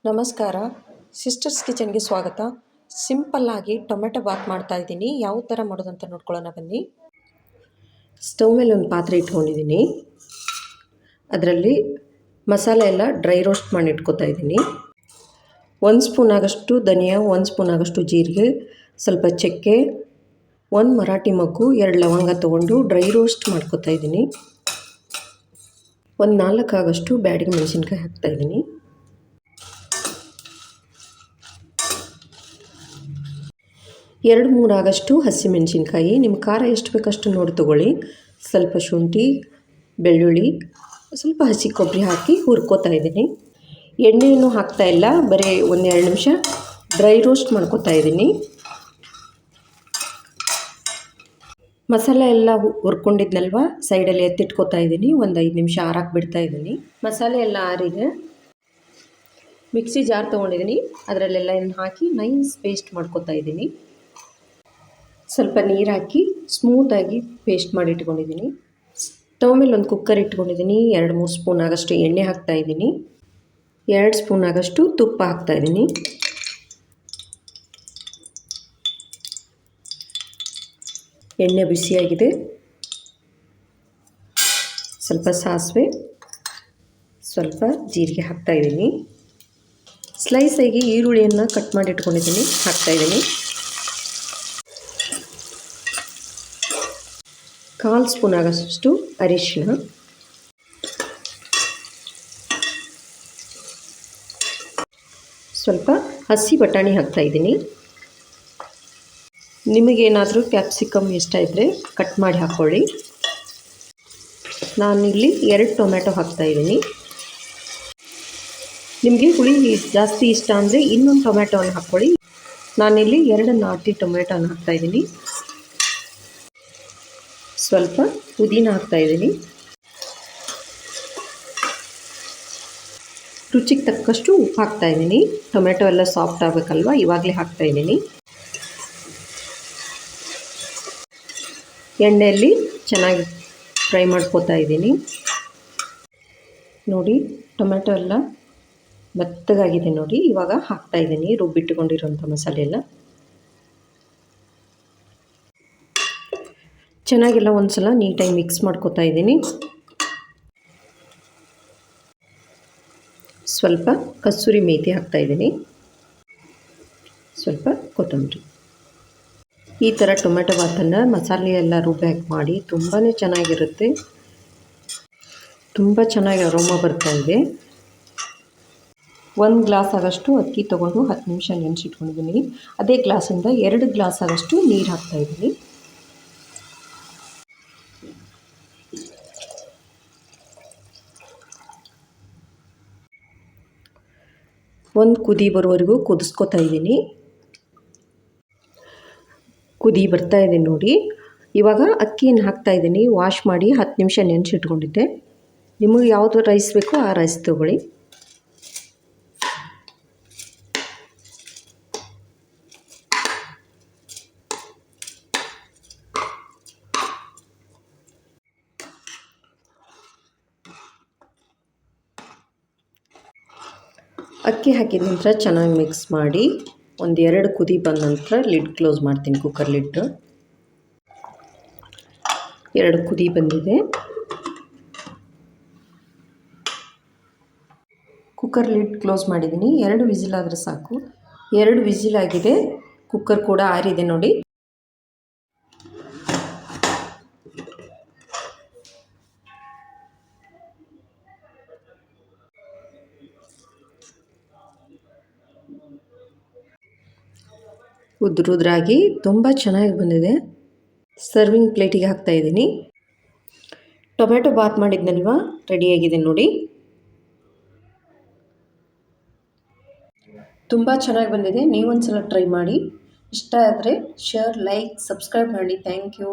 ನಮಸ್ಕಾರ. ಸಿಸ್ಟರ್ಸ್ ಕಿಚನ್ಗೆ ಸ್ವಾಗತ. ಸಿಂಪಲ್ಲಾಗಿ ಟೊಮೆಟೊ ಬಾತ್ ಮಾಡ್ತಾಯಿದ್ದೀನಿ. ಯಾವ ಥರ ಮಾಡೋದಂತ ನೋಡ್ಕೊಳ್ಳೋಣ ಬನ್ನಿ. ಸ್ಟವ್ ಮೇಲೆ ಒಂದು ಪಾತ್ರೆ ಇಟ್ಕೊಂಡಿದ್ದೀನಿ. ಅದರಲ್ಲಿ ಮಸಾಲೆ ಎಲ್ಲ ಡ್ರೈ ರೋಸ್ಟ್ ಮಾಡಿ ಇಟ್ಕೊತಾ ಇದ್ದೀನಿ. 1 ಸ್ಪೂನ್ ಆಗಷ್ಟು ಧನಿಯಾ, 1 ಸ್ಪೂನ್ ಆಗಷ್ಟು ಜೀರಿಗೆ, ಸ್ವಲ್ಪ ಚಕ್ಕೆ, 1 ಮರಾಠಿ ಮೊಗ್ಗು, 2 ಲವಂಗ ತೊಗೊಂಡು ಡ್ರೈ ರೋಸ್ಟ್ ಮಾಡ್ಕೊತಾ ಇದ್ದೀನಿ. 1 4 ಆಗಷ್ಟು ಬ್ಯಾಡಗಿ ಮೆಣಸಿನ್ಕಾಯಿ ಹಾಕ್ತಾಯಿದ್ದೀನಿ. 2-3 ಆಗಷ್ಟು ಹಸಿಮೆಣಸಿನ್ಕಾಯಿ, ನಿಮ್ಮ ಖಾರ ಎಷ್ಟು ಬೇಕಷ್ಟು ನೋಡಿ ತೊಗೊಳ್ಳಿ. ಸ್ವಲ್ಪ ಶುಂಠಿ, ಬೆಳ್ಳುಳ್ಳಿ, ಸ್ವಲ್ಪ ಹಸಿ ಕೊಬ್ಬರಿ ಹಾಕಿ ಹುರ್ಕೋತಾ ಇದ್ದೀನಿ. ಎಣ್ಣೆಯನ್ನು ಹಾಕ್ತಾಯಿಲ್ಲ, ಬರೀ 1-2 ನಿಮಿಷ ಡ್ರೈ ರೋಸ್ಟ್ ಮಾಡ್ಕೋತಾ ಇದ್ದೀನಿ. ಮಸಾಲೆ ಎಲ್ಲ ಹುರ್ಕೊಂಡಿದ್ನಲ್ವ, ಸೈಡಲ್ಲಿ ಎತ್ತಿಟ್ಕೋತಾ ಇದ್ದೀನಿ. ಒಂದು 5 ನಿಮಿಷ ಆರಾಕ್ ಬಿಡ್ತಾ ಇದ್ದೀನಿ. ಮಸಾಲೆ ಎಲ್ಲ ಆರಿದೆ. ಮಿಕ್ಸಿ ಜಾರ್ ತೊಗೊಂಡಿದ್ದೀನಿ, ಅದರಲ್ಲೆಲ್ಲ ಹಾಕಿ ನೈಸ್ ಪೇಸ್ಟ್ ಮಾಡ್ಕೋತಾ ಇದ್ದೀನಿ. ಸ್ವಲ್ಪ ನೀರು ಹಾಕಿ ಸ್ಮೂತಾಗಿ ಪೇಸ್ಟ್ ಮಾಡಿ ಇಟ್ಕೊಂಡಿದ್ದೀನಿ. ಸ್ಟವ್ ಮೇಲೆ ಒಂದು ಕುಕ್ಕರ್ ಇಟ್ಕೊಂಡಿದ್ದೀನಿ. 2-3 ಸ್ಪೂನ್ ಆಗಷ್ಟು ಎಣ್ಣೆ ಹಾಕ್ತಾಯಿದ್ದೀನಿ. 2 ಸ್ಪೂನ್ ಆಗಷ್ಟು ತುಪ್ಪ ಹಾಕ್ತಾಯಿದ್ದೀನಿ. ಎಣ್ಣೆ ಬಿಸಿಯಾಗಿದೆ. ಸ್ವಲ್ಪ ಸಾಸಿವೆ, ಸ್ವಲ್ಪ ಜೀರಿಗೆ ಹಾಕ್ತಾಯಿದ್ದೀನಿ. ಸ್ಲೈಸಾಗಿ ಈರುಳ್ಳಿಯನ್ನು ಕಟ್ ಮಾಡಿ ಇಟ್ಕೊಂಡಿದ್ದೀನಿ, ಹಾಕ್ತಾಯಿದ್ದೀನಿ. 1/4 ಸ್ಪೂನ್ ಆಗಷ್ಟು ಅರಿಶಿನ, ಸ್ವಲ್ಪ ಹಸಿ ಬಟಾಣಿ ಹಾಕ್ತಾಯಿದ್ದೀನಿ. ನಿಮಗೇನಾದರೂ ಕ್ಯಾಪ್ಸಿಕಮ್ ಇಷ್ಟ ಇದ್ದರೆ ಕಟ್ ಮಾಡಿ ಹಾಕ್ಕೊಳ್ಳಿ. ನಾನಿಲ್ಲಿ 2 ಟೊಮೆಟೊ ಹಾಕ್ತಾಯಿದ್ದೀನಿ. ನಿಮಗೆ ಹುಳಿ ಜಾಸ್ತಿ ಇಷ್ಟ ಅಂದರೆ ಇನ್ನೊಂದು ಟೊಮೆಟೊವನ್ನು ಹಾಕ್ಕೊಳ್ಳಿ. ನಾನಿಲ್ಲಿ 2 ನಾಟಿ ಟೊಮೆಟೊನ ಹಾಕ್ತಾಯಿದ್ದೀನಿ. ಸ್ವಲ್ಪ ಪುದೀನ ಹಾಕ್ತಾಯಿದ್ದೀನಿ. ರುಚಿಗೆ ತಕ್ಕಷ್ಟು ಉಪ್ಪು ಹಾಕ್ತಾಯಿದ್ದೀನಿ. ಟೊಮೆಟೊ ಎಲ್ಲ ಸಾಫ್ಟ್ ಆಗಬೇಕಲ್ವ, ಇವಾಗಲೇ ಹಾಕ್ತಾಯಿದ್ದೀನಿ. ಎಣ್ಣೆಯಲ್ಲಿ ಚೆನ್ನಾಗಿ ಫ್ರೈ ಮಾಡ್ಕೋತಾ ಇದ್ದೀನಿ. ನೋಡಿ, ಟೊಮೆಟೊ ಎಲ್ಲ ಮೆತ್ತಗಾಗಿದೆ ನೋಡಿ. ಇವಾಗ ಹಾಕ್ತಾಯಿದ್ದೀನಿ ರುಬ್ಬಿಟ್ಟುಕೊಂಡಿರೋಂಥ ಮಸಾಲೆ ಎಲ್ಲ. ಚೆನ್ನಾಗೆಲ್ಲ ಒಂದು ಸಲ ನೀಟಾಗಿ ಮಿಕ್ಸ್ ಮಾಡ್ಕೋತಾ ಇದ್ದೀನಿ. ಸ್ವಲ್ಪ ಕಸೂರಿ ಮೇಥಿ ಹಾಕ್ತಾಯಿದ್ದೀನಿ, ಸ್ವಲ್ಪ ಕೊತ್ತಂಬರಿ. ಈ ಥರ ಟೊಮೆಟೊ ಬಾತನ್ನು ಮಸಾಲೆ ಎಲ್ಲ ರುಬ್ಬಿ ಮಾಡಿ ತುಂಬಾ ಚೆನ್ನಾಗಿರುತ್ತೆ. ತುಂಬ ಚೆನ್ನಾಗಿ ಅರೋಮ ಬರ್ತಾಯಿದೆ. 1 ಗ್ಲಾಸ್ ಆಗಷ್ಟು ಅಕ್ಕಿ ತೊಗೊಂಡು 10 ನಿಮಿಷ ನೆನೆಸಿಟ್ಕೊಂಡಿದ್ದೀನಿ. ಅದೇ ಗ್ಲಾಸಿಂದ 2 ಗ್ಲಾಸ್ ಆಗಷ್ಟು ನೀರು ಹಾಕ್ತಾಯಿದ್ದೀನಿ. ಒಂದು ಕುದಿ ಬರೋವರೆಗೂ ಕುದಿಸ್ಕೊತಾ ಇದ್ದೀನಿ. ಕುದಿ ಬರ್ತಾ ಇದೆ ನೋಡಿ. ಇವಾಗ ಅಕ್ಕಿಯನ್ನು ಹಾಕ್ತಾಯಿದ್ದೀನಿ. ವಾಶ್ ಮಾಡಿ 10 ನಿಮಿಷ ನೆನೆಸಿಟ್ಕೊಂಡಿದ್ದೆ. ನಿಮಗೆ ಯಾವುದು ರೈಸ್ ಬೇಕೋ ಆ ರೈಸ್ ತೊಗೊಳ್ಳಿ. ಅಕ್ಕಿ ಹಾಕಿದ ನಂತರ ಚೆನ್ನಾಗಿ ಮಿಕ್ಸ್ ಮಾಡಿ 1-2 ಕುದಿ ಬಂದ ನಂತರ ಲಿಡ್ ಕ್ಲೋಸ್ ಮಾಡ್ತೀನಿ. ಕುಕ್ಕರ್ ಲಿಡ್ 2 ಕುದಿ ಬಂದಿದೆ. ಕುಕ್ಕರ್ ಲಿಡ್ ಕ್ಲೋಸ್ ಮಾಡಿದ್ದೀನಿ. 2 ವಿಸಿಲ್ ಆದರೆ ಸಾಕು. 2 ವಿಸಿಲ್ ಆಗಿದೆ. ಕುಕ್ಕರ್ ಕೂಡ ಆರಿದೆ ನೋಡಿ. ಉದ್ರಾಗಿ ತುಂಬ ಚೆನ್ನಾಗಿ ಬಂದಿದೆ. ಸರ್ವಿಂಗ್ ಪ್ಲೇಟಿಗೆ ಹಾಕ್ತಾಯಿದ್ದೀನಿ. ಟೊಮೆಟೊ ಬಾತ್ ಮಾಡಿದ್ನಲ್ವ, ರೆಡಿಯಾಗಿದೆ ನೋಡಿ. ತುಂಬ ಚೆನ್ನಾಗಿ ಬಂದಿದೆ. ನೀವೊಂದು ಸಲ ಟ್ರೈ ಮಾಡಿ. ಇಷ್ಟ ಆದರೆ ಶೇರ್, ಲೈಕ್, ಸಬ್ಸ್ಕ್ರೈಬ್ ಮಾಡಿ. Thank you.